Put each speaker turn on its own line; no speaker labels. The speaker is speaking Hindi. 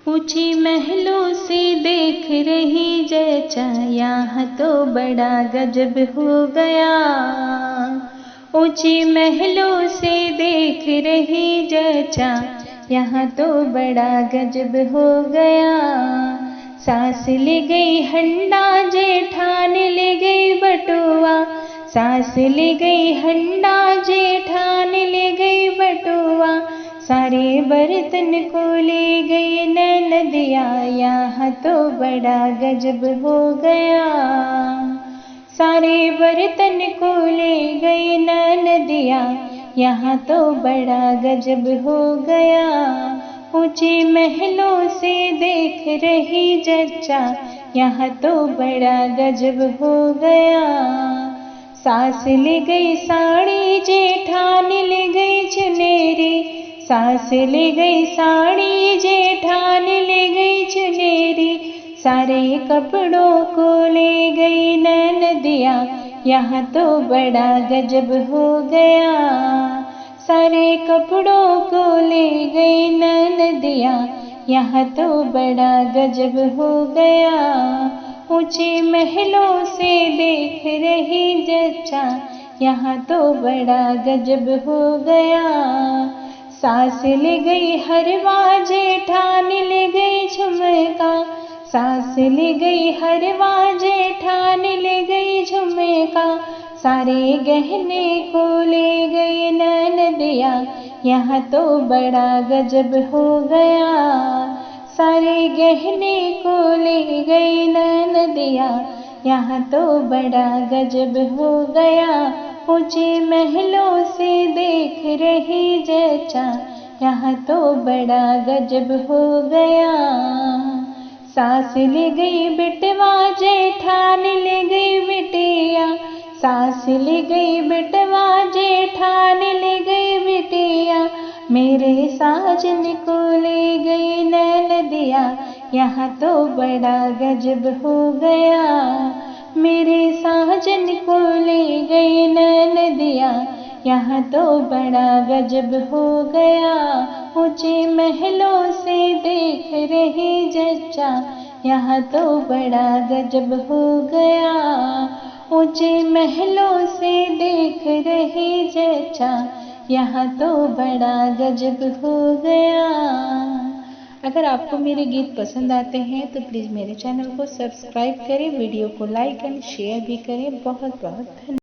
ऊंची महलों से देख रही जचा, यहाँ तो बड़ा गजब हो गया। ऊंची महलों से देख रही जचा, यहाँ तो बड़ा गजब हो गया। सास ले गई हंडा जेठान ले गई बटुआ, सास ले गई हंडा जेठान ले गई बटुआ, सारे बर्तन को ले गई ननदिया, यहाँ तो बड़ा गजब हो गया। सारे बर्तन को ले गई ननदिया, यहाँ तो बड़ा गजब हो गया। ऊंचे महलों से देख रही जच्चा, यहाँ तो बड़ा गजब हो गया। सास ले गई साड़ी जेठान ले गई चुनेरी, सास ले गई साड़ी जेठान ले गई चुनेरी, सारे कपड़ों को ले गई ननदिया, यहाँ तो बड़ा गजब हो गया। सारे कपड़ों को ले गई ननदिया, यहाँ तो बड़ा गजब हो गया। ऊंचे महलों से देख रही जच्चा, यहाँ तो बड़ा गजब हो गया। सास ले गई हरवा जेठान ले गई झुमका, सास ले गई हरवा जेठान ले गई झुमका, सारे गहने को ले गई ननदिया, यहाँ तो बड़ा गजब हो गया। सारे गहने को ले गई ननदिया, यहाँ तो बड़ा गजब हो गया। ऊंचे महलों से देख रही जचा, यहाँ तो बड़ा गजब हो गया। सास ले गई बेटवा जेठान ले गई बिटिया, सास ले गई बेटवा जेठान ले गई बिटिया, मेरे साजन को ले गई ननदिया, यहाँ तो बड़ा गजब हो गया। मेरे साजन को ले गई ननदिया, यहाँ तो बड़ा गजब हो गया। ऊंचे महलों से देख रही जच्चा, यहाँ तो बड़ा गजब हो गया। ऊंचे महलों से देख रही जच्चा, यहाँ तो बड़ा गजब हो गया। अगर आपको मेरे गीत पसंद आते हैं तो प्लीज़ मेरे चैनल को सब्सक्राइब करें, वीडियो को लाइक एंड शेयर भी करें। बहुत बहुत धन्यवाद।